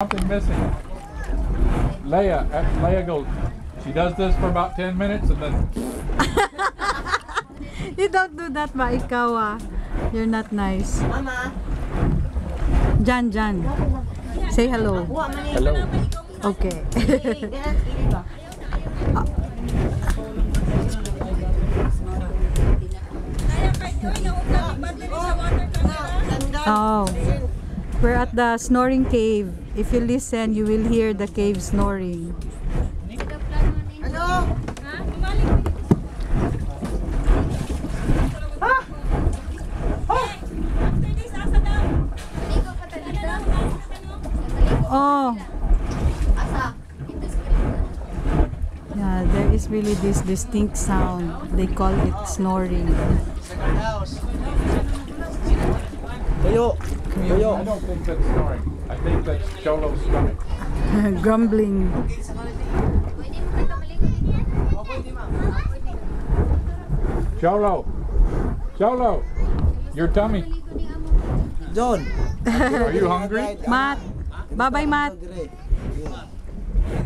Something missing. Leia goes, she does this for about 10 minutes and then... You don't do that ba, ikaw ah. You're not nice. Mama. Jan. Say hello. Hello. Okay. Oh. We're at the Snoring Cave. If you listen, you will hear the cave snoring. Ano? Oh. Yeah, there is really this distinct sound. They call it snoring. I don't think that's snoring. I think that's Cholo's stomach. Grumbling. Cholo, your tummy. John. Are you hungry? Matt. Bye-bye, Matt.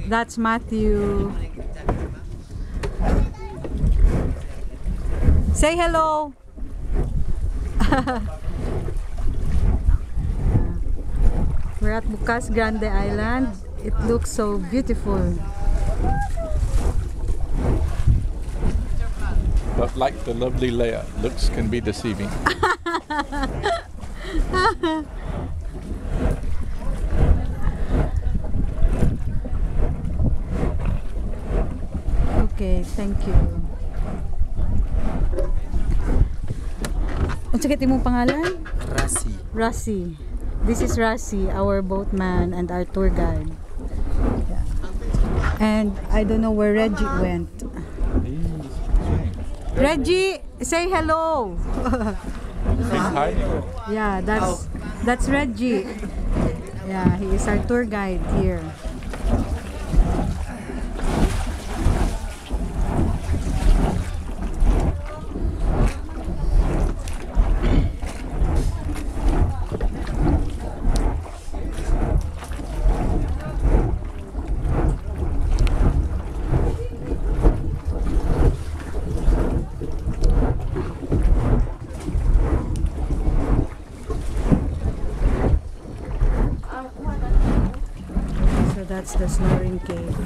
That's Matthew. Say hello. We're at Bucas Grande Island. It looks so beautiful. But like the lovely Leia, looks can be deceiving. Okay, thank you. Unsa kay imong pangalan? Rasi. This is Rasi, our boatman and our tour guide. Yeah. And I don't know where Reggie went. Reggie, say hello. He's hiding. Yeah, that's Reggie. Yeah, he is our tour guide here. So that's the Snoring Cave.